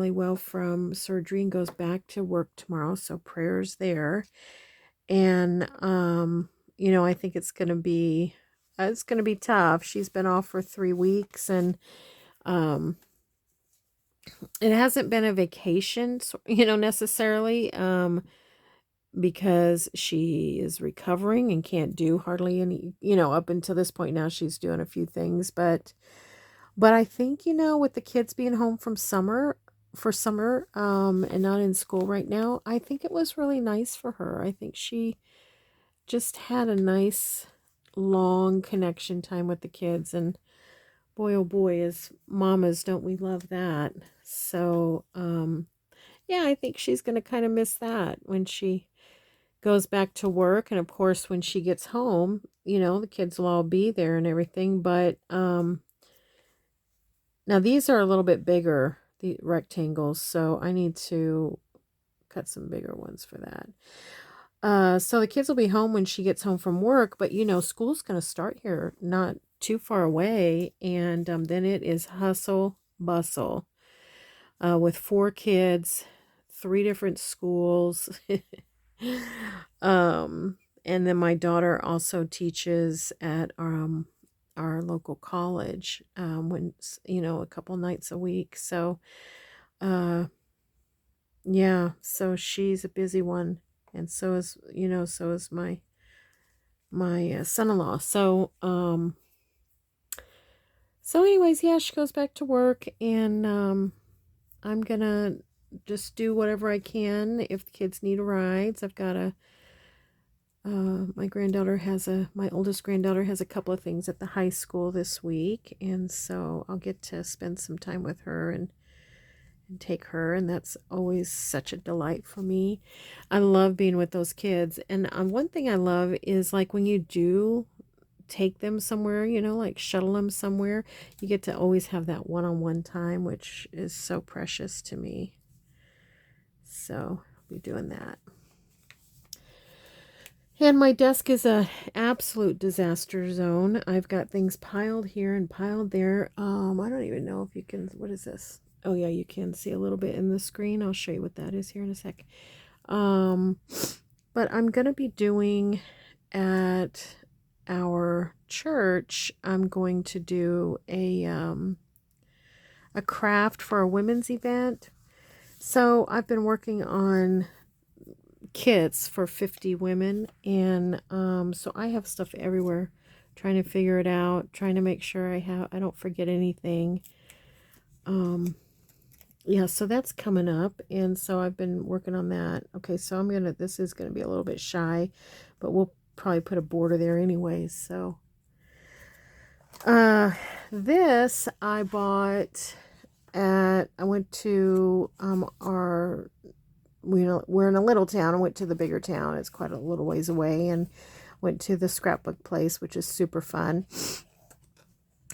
really well from surgery and goes back to work tomorrow. So prayers there. And I think it's gonna be tough. She's been off for 3 weeks, and um, it hasn't been a vacation, necessarily. Because she is recovering and can't do hardly any, up until this point now she's doing a few things, but I think, with the kids being home from summer, and not in school right now, I think it was really nice for her. I think she just had a nice long connection time with the kids, and boy oh boy, as mamas, don't we love that. So yeah, I think she's going to kind of miss that when she goes back to work. And of course, when she gets home, the kids will all be there and everything. But now these are a little bit bigger, the rectangles, so I need to cut some bigger ones for that. So the kids will be home when she gets home from work, but school's going to start here not too far away, and then it is hustle bustle, with 4 kids, 3 different schools. And then my daughter also teaches at our local college, when a couple nights a week. So yeah, so she's a busy one, and so is my son-in-law. So anyways, yeah, she goes back to work, and I'm gonna just do whatever I can. If the kids need rides, I've got a my oldest granddaughter has a couple of things at the high school this week, and so I'll get to spend some time with her and take her, and that's always such a delight for me. I love being with those kids, and one thing I love is, like, when you do take them somewhere, like shuttle them somewhere, you get to always have that one-on-one time, which is so precious to me. So I'll be doing that. And my desk is a absolute disaster zone. I've got things piled here and piled there. I don't even know if you can, what is this? Oh yeah, you can see a little bit in the screen. I'll show you what that is here in a sec. But I'm going to be doing at our church, I'm going to do a craft for a women's event. So I've been working on kits for 50 women, and so I have stuff everywhere, trying to figure it out, trying to make sure I don't forget anything. Yeah, so that's coming up, and so I've been working on that. Okay, so this is gonna be a little bit shy, but we'll probably put a border there anyways. So this I bought I went to we're in a little town. I went to the bigger town. It's quite a little ways away, and went to the scrapbook place, which is super fun.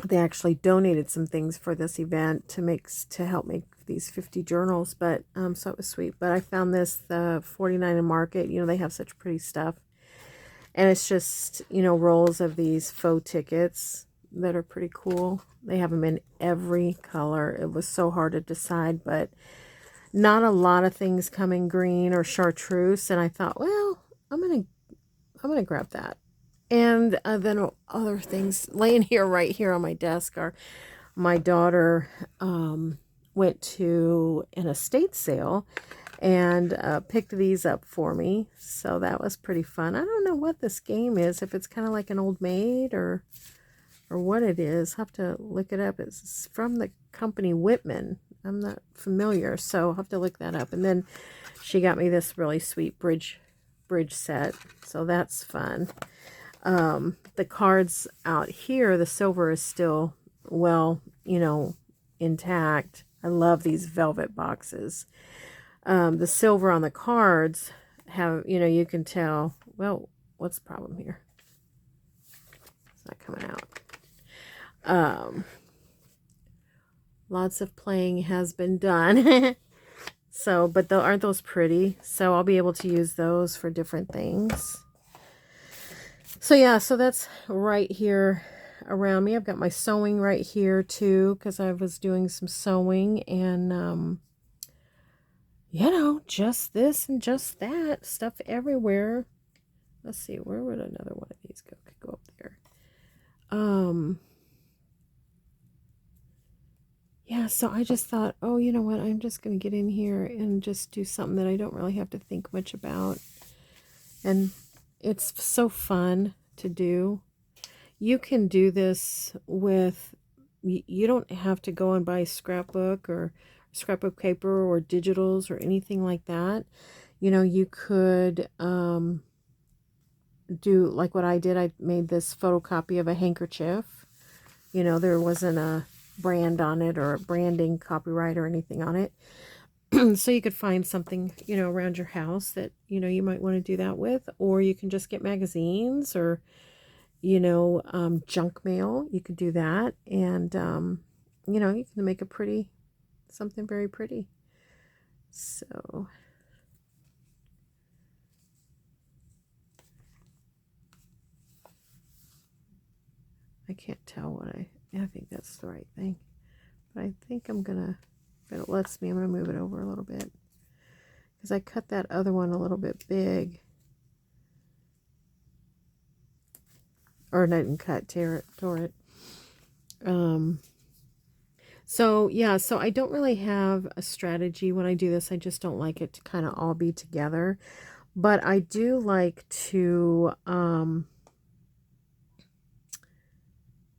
They actually donated some things for this event to help make these 50 journals, but so it was sweet. But I found the 49 and Market. They have such pretty stuff, and it's just rolls of these faux tickets that are pretty cool. They have them in every color. It was so hard to decide, but not a lot of things come in green or chartreuse, and I thought, well, I'm gonna grab that. And then other things laying here, right here on my desk, are my daughter went to an estate sale and picked these up for me, so that was pretty fun. I don't know what this game is, if it's kind of like an Old Maid or what it is. I'll have to look it up. It's from the company Whitman. I'm not familiar, so I'll have to look that up. And then she got me this really sweet bridge set, so that's fun. The cards out here, the silver is still well, intact. I love these velvet boxes. The silver on the cards have, you can tell, well, what's the problem here? It's not coming out. Lots of playing has been done. So, but aren't those pretty? So I'll be able to use those for different things. So yeah, so that's right here around me. I've got my sewing right here too, because I was doing some sewing, and you know, just this and just that. Stuff everywhere. Let's see, where would another one of these go? Could go up there. Yeah, so I just thought, oh, you know what? I'm just going to get in here and just do something that I don't really have to think much about. And it's so fun to do. You can do this with, you don't have to go and buy scrapbook or scrapbook paper or digitals or anything like that. You know, you could do like what I did. I made this photocopy of a handkerchief. You know, there wasn't a brand on it or a branding copyright or anything on it. So you could find something, you know, around your house that, you know, you might want to do that with, or you can just get magazines or, you know, junk mail. You could do that. And, you know, you can make a pretty, something very pretty. So I can't tell what I think that's the right thing. But I think I'm going to, if it lets me, I'm going to move it over a little bit. Because I cut that other one a little bit big. Or I didn't cut, tore it. So yeah, so I don't really have a strategy when I do this. I just don't like it to kind of all be together. But I do like to,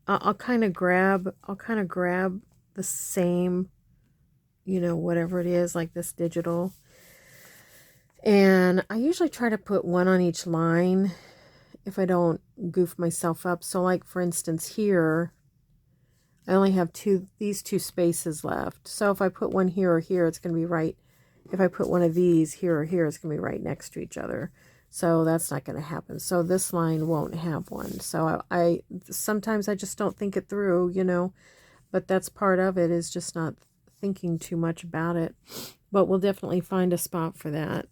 I'll kind of grab the same, you know, whatever it is, like this digital. And I usually try to put one on each line if I don't goof myself up. So like for instance here, I only have these two spaces left. So if I put one here or here, it's going to be right. If I put one of these here or here, it's going to be right next to each other. So that's not going to happen. So this line won't have one. So I sometimes I just don't think it through, you know, but that's part of it, is just not thinking too much about it. But we'll definitely find a spot for that.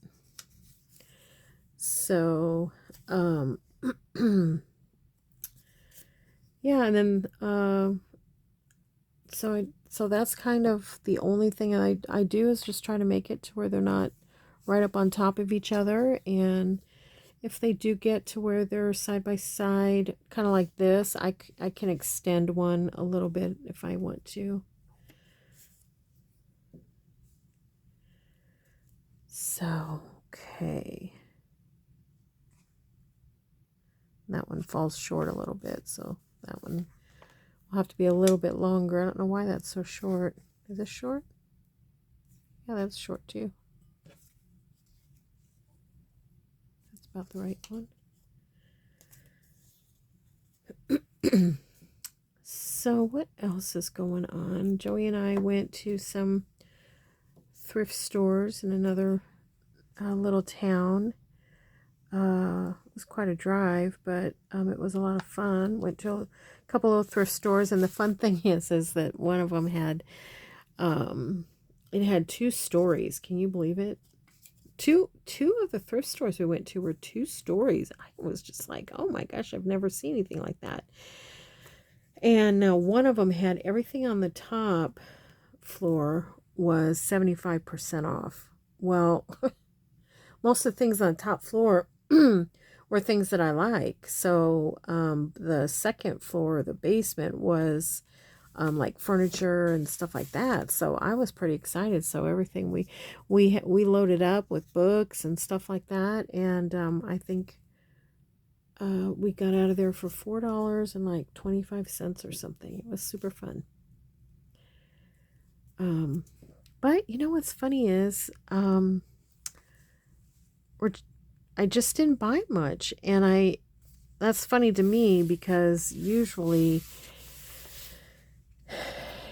So, yeah, and then, so that's kind of the only thing I do, is just try to make it to where they're not right up on top of each other. And if they do get to where they're side by side, kind of like this, I can extend one a little bit if I want to. So, okay. That one falls short a little bit, so that one will have to be a little bit longer. I don't know why that's so short. Is this short? Yeah, that's short too. That's about the right one. So what else is going on? Joey and I went to some thrift stores in another little town. It was quite a drive, but it was a lot of fun. Went to a couple of thrift stores, and the fun thing is that one of them had, it had 2 stories. Can you believe it? Two of the thrift stores we went to were 2 stories. I was just like, oh my gosh, I've never seen anything like that. And one of them had everything on the top floor was 75% off. Well, most of the things on the top floor were things that I like. So the second floor, the basement, was like furniture and stuff like that. So I was pretty excited. So everything we loaded up with books and stuff like that. And I think we got out of there for $4 and like 25 cents or something. It was super fun. But you know what's funny is I just didn't buy much, and that's funny to me, because usually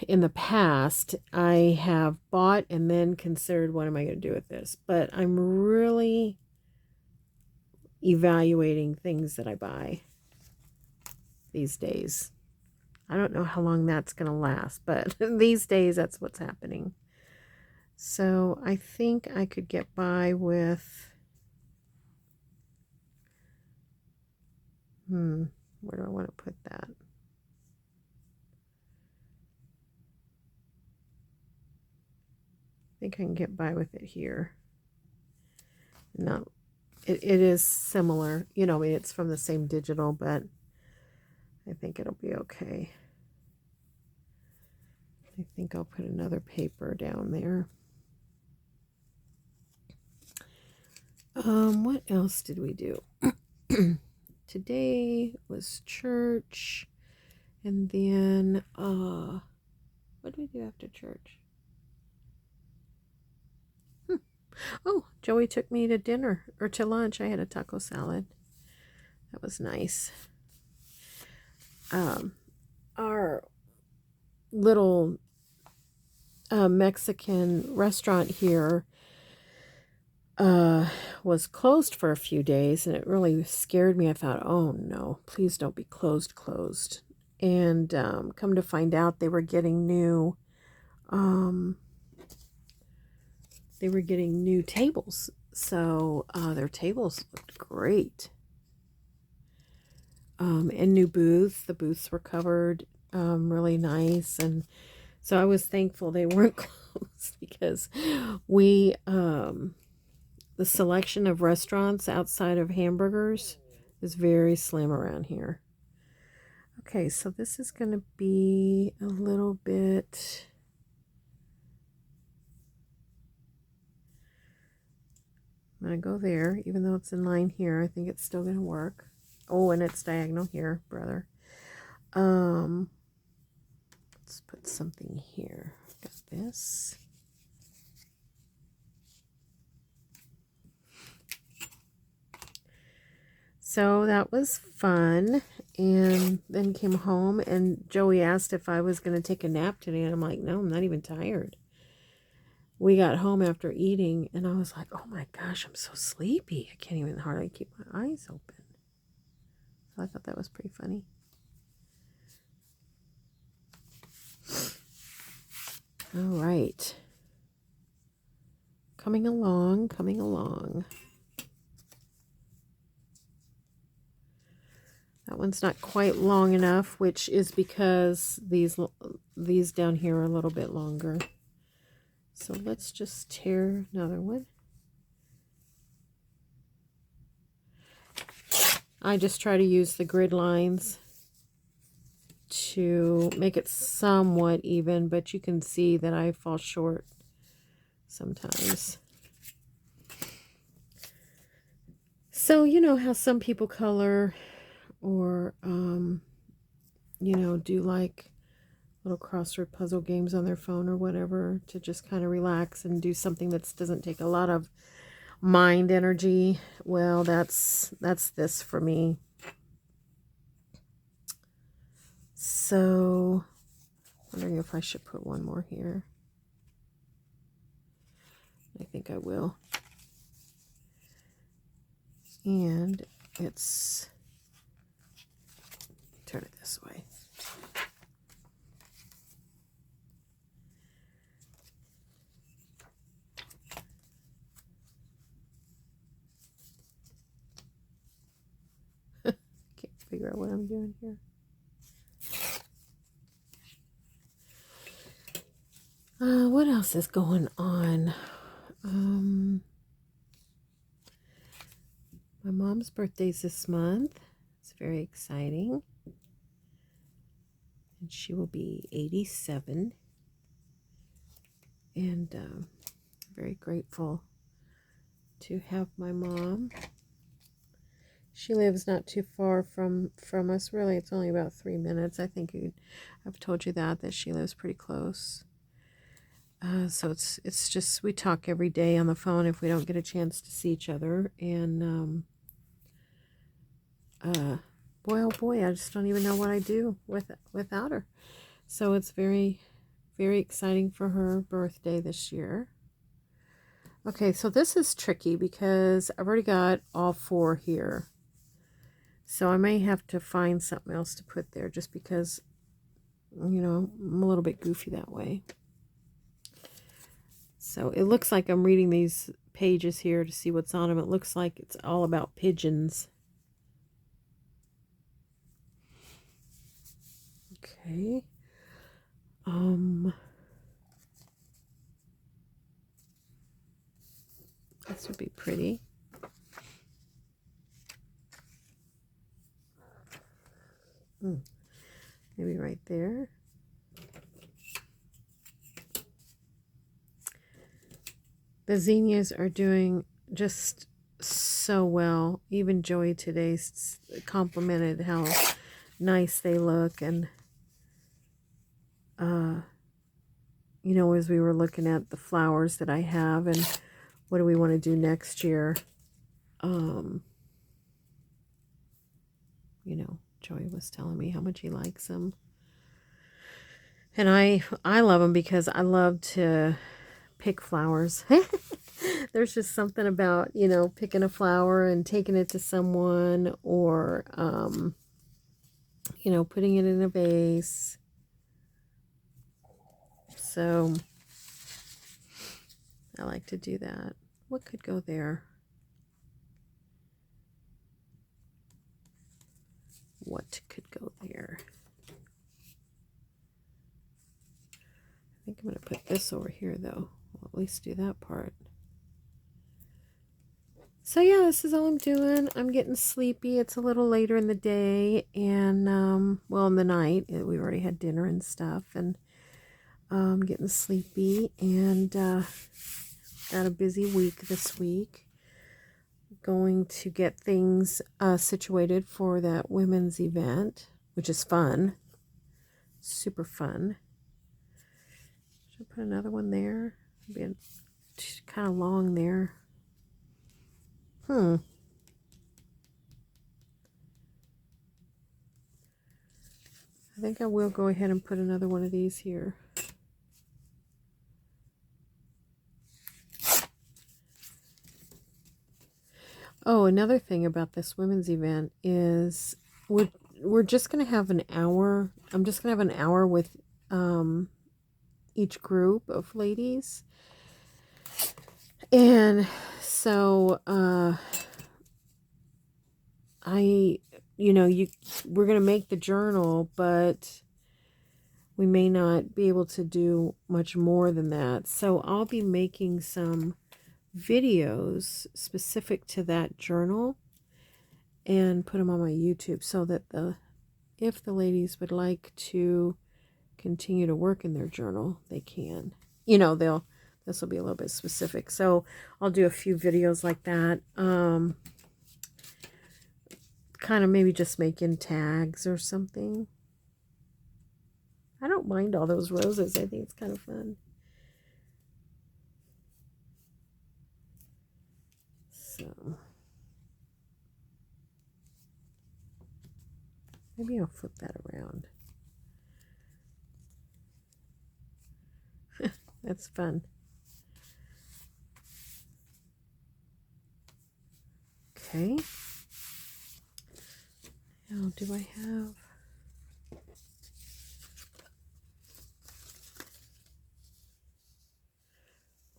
in the past I have bought and then considered, what am I going to do with this? But I'm really evaluating things that I buy these days. I don't know how long that's going to last, but these days that's what's happening. So I think I could get by with, where do I want to put that? think I can get by with it here. No, it is similar. You know, I mean, it's from the same digital, but I think it'll be okay. I think I'll put another paper down there. What else did we do? Today was church, and then, what did we do after church? Oh, Joey took me to dinner, or to lunch. I had a taco salad. That was nice. Our little Mexican restaurant here was closed for a few days, and it really scared me. I thought, oh no, please don't be closed. And come to find out, they were getting new tables. So their tables looked great. And new booths. The booths were covered really nice, and so I was thankful they weren't closed, because we the selection of restaurants outside of hamburgers is very slim around here. Okay, so this is going to be a little bit... I'm going to go there, even though it's in line here. I think it's still going to work. Oh, and it's diagonal here, brother. Let's put something here. Got this. So that was fun, and then came home, and Joey asked if I was going to take a nap today, and I'm like, no, I'm not even tired. We got home after eating, and I was like, oh my gosh, I'm so sleepy. I can't even hardly keep my eyes open. So I thought that was pretty funny. All right. Coming along, coming along. That one's not quite long enough, which is because these down here are a little bit longer. So let's just tear another one. I just try to use the grid lines to make it somewhat even, but you can see that I fall short sometimes. So you know how some people color, or you know, do like little crossword puzzle games on their phone or whatever, to just kind of relax and do something that doesn't take a lot of mind energy. Well, that's this for me. So wondering if I should put one more here. I think I will. And it's, turn it this way. Can't figure out what I'm doing here. What else is going on? My mom's birthday's this month. It's very exciting. And she will be 87. And very grateful to have my mom. She lives not too far from us. Really, it's only about 3 minutes. I think I've told you that she lives pretty close. So it's just, we talk every day on the phone if we don't get a chance to see each other. And boy, oh boy, I just don't even know what I do without her. So it's very, very exciting for her birthday this year. Okay, so this is tricky because I've already got all 4 here. So I may have to find something else to put there, just because, you know, I'm a little bit goofy that way. So it looks like I'm reading these pages here to see what's on them. It looks like it's all about pigeons. Okay. This would be pretty. Maybe right there. The zinnias are doing just so well. Even Joey today complimented how nice they look. And, you know, as we were looking at the flowers that I have and what do we want to do next year, you know, Joey was telling me how much he likes them. And I love them because I love to pick flowers. There's just something about, you know, picking a flower and taking it to someone, or, you know, putting it in a vase. So I like to do that. What could go there? What could go there? I think I'm going to put this over here, though. I'll at least do that part. So yeah, this is all I'm doing. I'm getting sleepy. It's a little later in the day, and well, in the night. We already had dinner and stuff, and getting sleepy, and got a busy week this week. Going to get things situated for that women's event, which is fun. Super fun. Should I put another one there? Be kind of long there. I think I will go ahead and put another one of these here. Oh, another thing about this women's event is we're just going to have an hour. I'm just going to have an hour with each group of ladies. And so we're going to make the journal, but we may not be able to do much more than that. So I'll be making some videos specific to that journal and put them on my YouTube, so that if the ladies would like to continue to work in their journal, they can. You know, this will be a little bit specific. So I'll do a few videos like that. Kind of maybe just making tags or something. I don't mind all those roses. I think it's kind of fun. So maybe I'll flip that around. That's fun. Okay. Now, do I have...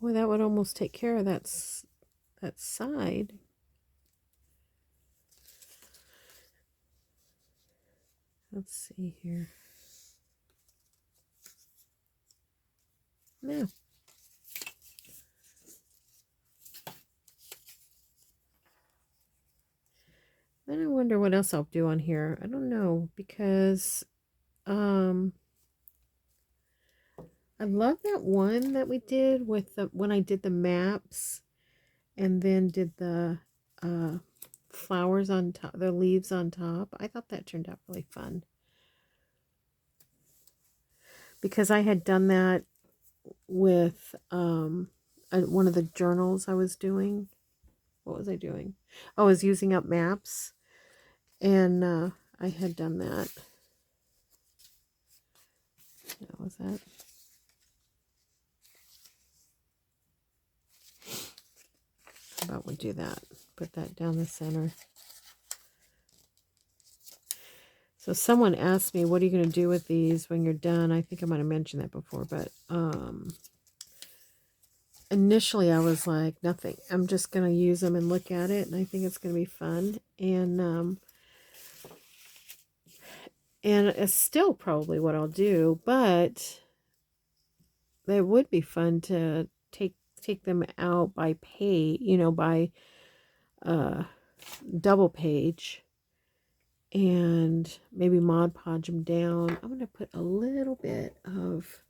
Boy, that would almost take care of that side. Let's see here. No. Then I wonder what else I'll do on here. I don't know, because I love that one that we did with when I did the maps and then did the flowers on top, the leaves on top. I thought that turned out really fun, because I had done that with one of the journals I was doing. What was I doing? I was using up maps, and I had done that. What was that? How about we do that? Put that down the center. So someone asked me, what are you going to do with these when you're done? I think I might have mentioned that before, but initially I was like, nothing. I'm just going to use them and look at it, and I think it's going to be fun. And it's still probably what I'll do, but it would be fun to take take them out by page, by double page, and maybe Mod Podge them down. I'm going to put a little bit of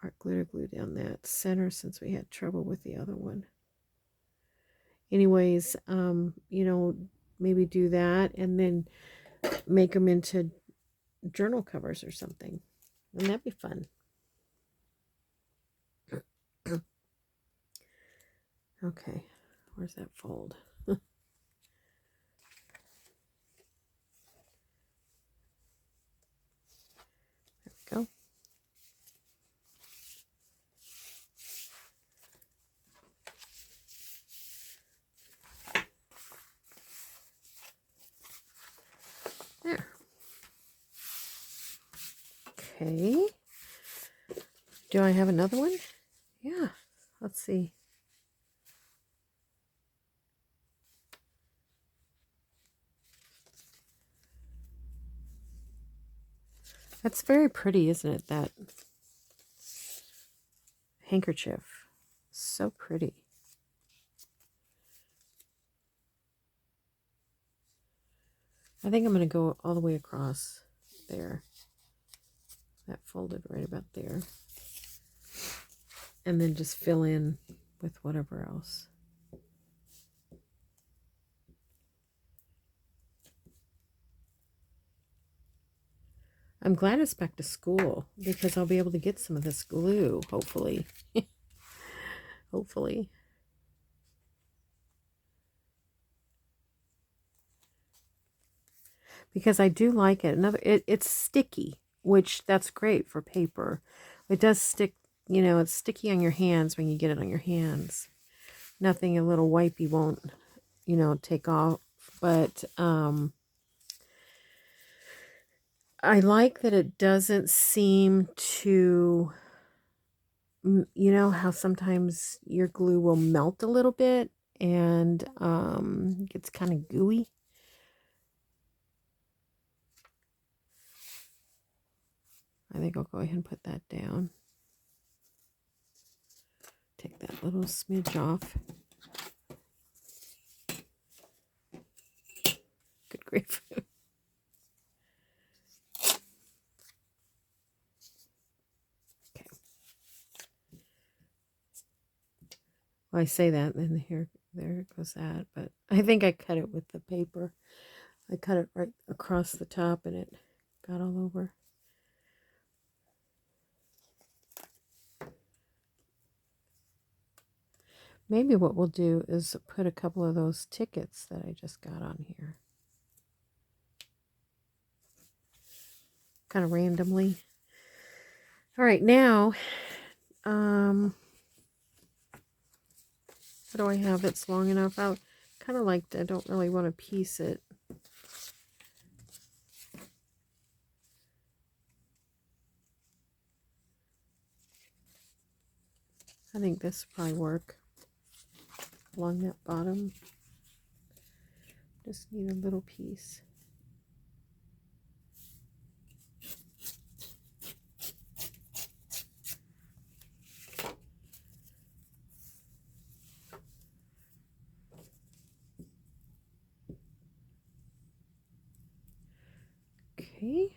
art glitter glue down that center since we had trouble with the other one. Anyways, maybe do that and then make them into journal covers or something. Wouldn't that be fun? Okay, where's that fold? There we go. There. Okay. Do I have another one? Yeah. Let's see. That's very pretty, isn't it? That handkerchief. So pretty. I think I'm going to go all the way across there. That folded right about there. And then just fill in with whatever else. I'm glad it's back to school because I'll be able to get some of this glue, hopefully. Hopefully. Because I do like it. It's sticky, which that's great for paper. It does stick, it's sticky on your hands when you get it on your hands. Nothing a little wipey won't, take off. But I like that it doesn't seem to, how sometimes your glue will melt a little bit and gets kind of gooey. I think I'll go ahead and put that down. Take that little smidge off. Good grief. Okay. Well, I say that, and there goes that. But I think I cut it with the paper. I cut it right across the top, and it got all over. Maybe what we'll do is put a couple of those tickets that I just got on here. Kind of randomly. All right, now, how do I have it's long enough? I kind of like, I don't really want to piece it. I think this will probably work along that bottom. Just need a little piece. Okay.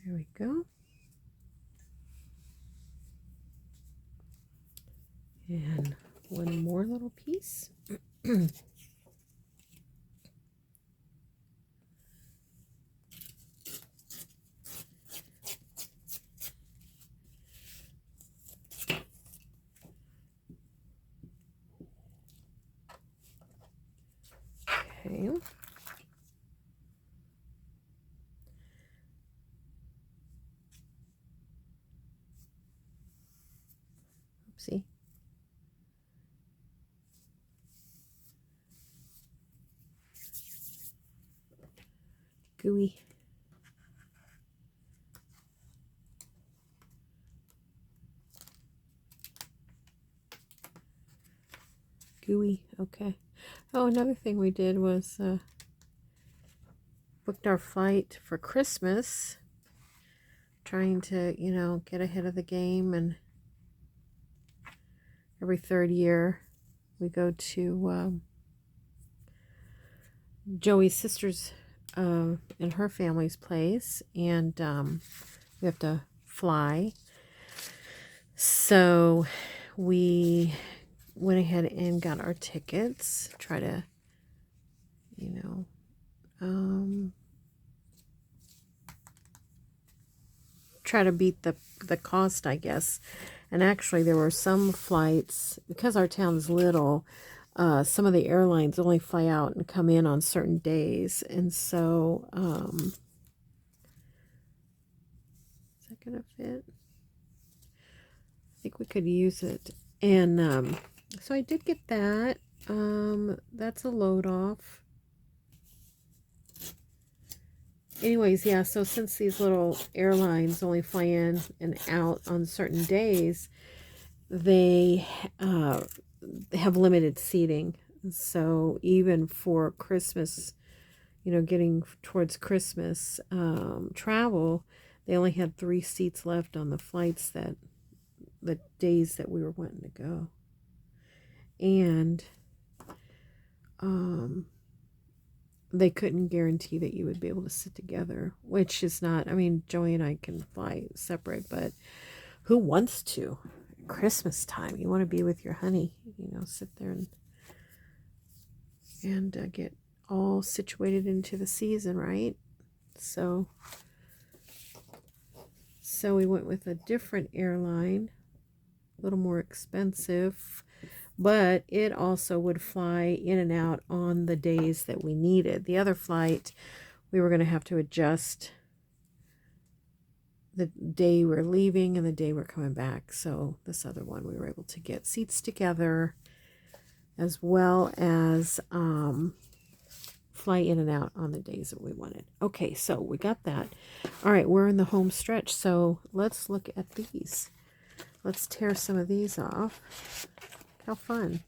There we go. And one more little piece. Okay. Oopsie. Gooey. Gooey. Okay. Oh, another thing we did was booked our flight for Christmas, trying to, get ahead of the game. And every third year we go to Joey's sister's and her family's place, and we have to fly. So we went ahead and got our tickets, try to, try to beat the cost, I guess. And actually there were some flights, because our town's little, some of the airlines only fly out and come in on certain days. And so, is that going to fit? I think we could use it. And so I did get that. That's a load off. Anyways, yeah, so since these little airlines only fly in and out on certain days, they have limited seating. So even for Christmas, getting towards Christmas travel, they only had 3 seats left on the flights the days that we were wanting to go. And they couldn't guarantee that you would be able to sit together, which is not, I mean, Joey and I can fly separate, but who wants to? Christmas time, you want to be with your honey, sit there and get all situated into the season, right? So we went with a different airline, a little more expensive, but it also would fly in and out on the days that we needed. The other flight, we were going to have to adjust the day we're leaving and the day we're coming back. So this other one, we were able to get seats together, as well as fly in and out on the days that we wanted. Okay, so we got that. All right, we're in the home stretch, so let's look at these. Let's tear some of these off. How fun.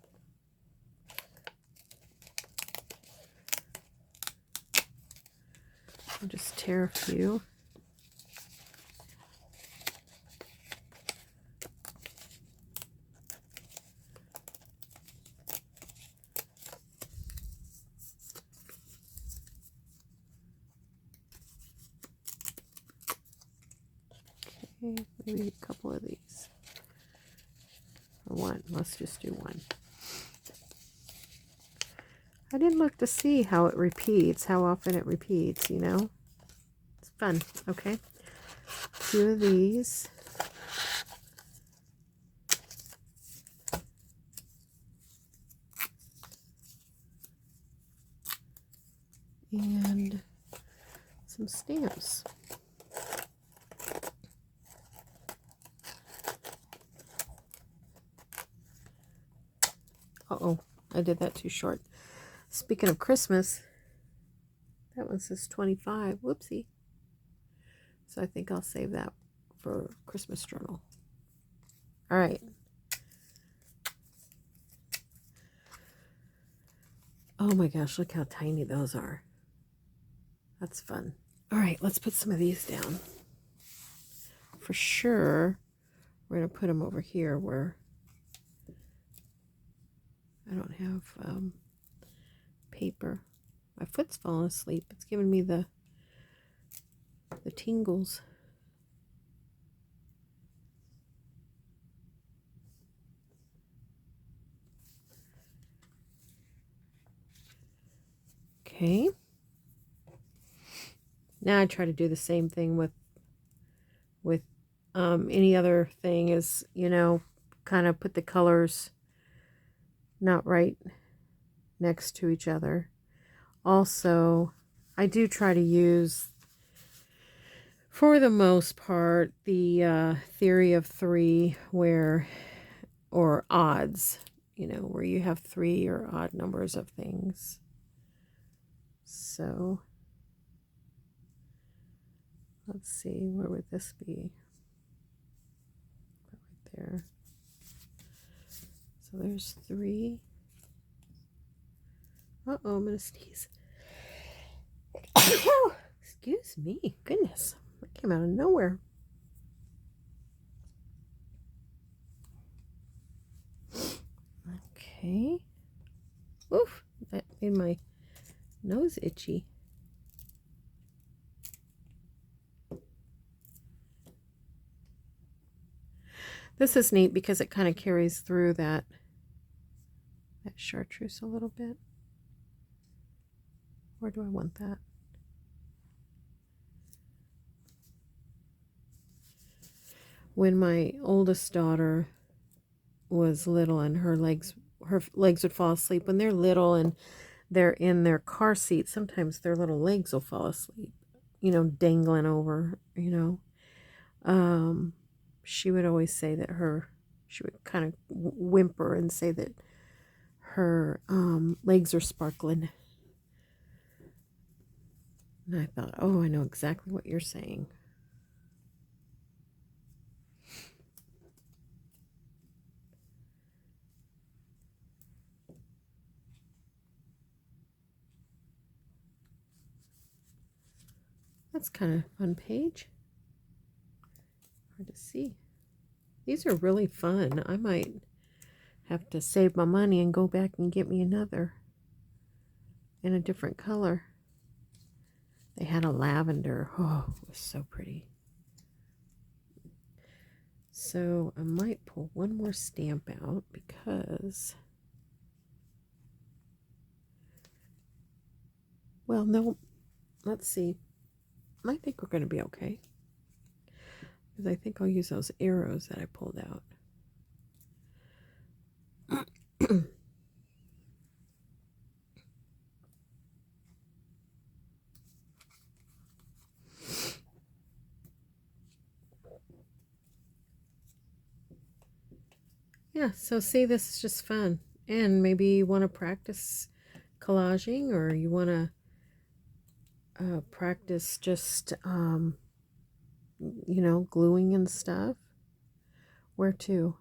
I'll just tear a few. Okay, maybe a couple of these. Or one. Let's just do one. I didn't look to see how it repeats, how often it repeats, It's fun. Okay. 2 of these. And some stamps. Uh-oh, I did that too short. Speaking of Christmas, that one says 25. Whoopsie. So I think I'll save that for Christmas journal. All right. Oh my gosh, look how tiny those are. That's fun. All right, let's put some of these down. For sure, we're going to put them over here where I don't have paper. My foot's falling asleep. It's giving me the tingles. Okay. Now I try to do the same thing with any other thing, is, kind of put the colors not right next to each other. Also, I do try to use, for the most part, the theory of 3, or odds, where you have 3 or odd numbers of things. So let's see, where would this be? Right there. So there's 3. Uh-oh, I'm going to sneeze. Excuse me. Goodness. That came out of nowhere. Okay. Oof. That made my nose itchy. This is neat because it kind of carries through that chartreuse a little bit. Where do I want that? When my oldest daughter was little and her legs would fall asleep. When they're little and they're in their car seat, sometimes their little legs will fall asleep, you know, dangling over, you know. She would always say that she would kind of whimper and say that her legs are sparkling. And I thought, oh, I know exactly what you're saying. That's kind of a fun page. Hard to see. These are really fun. I might have to save my money and go back and get me another in a different color. They had a lavender. Oh, it was so pretty. So I might pull one more stamp out because, well, no, let's see. I think we're going to be okay. Because I think I'll use those arrows that I pulled out. Yeah, so see, this is just fun. And maybe you want to practice collaging, or you want to practice just, you know, gluing and stuff. Where to?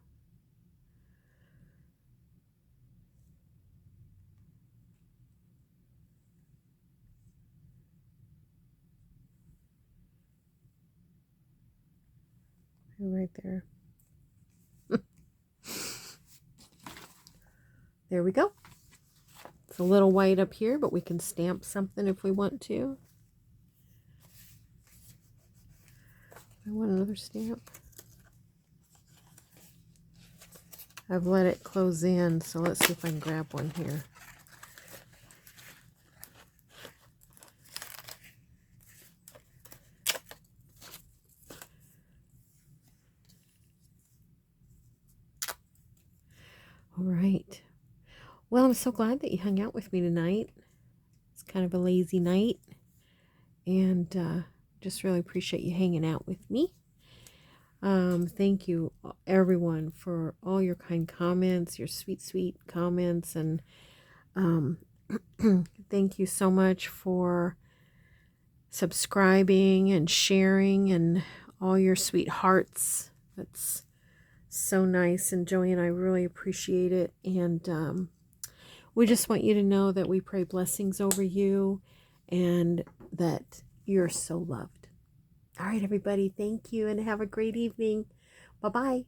Right there. There we go. It's a little white up here, but we can stamp something if we want to. I want another stamp. I've let it close in, so let's see if I can grab one here. All right. Well, I'm so glad that you hung out with me tonight. It's kind of a lazy night, and just really appreciate you hanging out with me. Thank you, everyone, for all your kind comments, your sweet, sweet comments, and thank you so much for subscribing and sharing and all your sweet hearts. That's so nice, and Joey and I really appreciate it. And we just want you to know that we pray blessings over you and that you're so loved. All right, everybody, thank you and have a great evening. Bye-bye.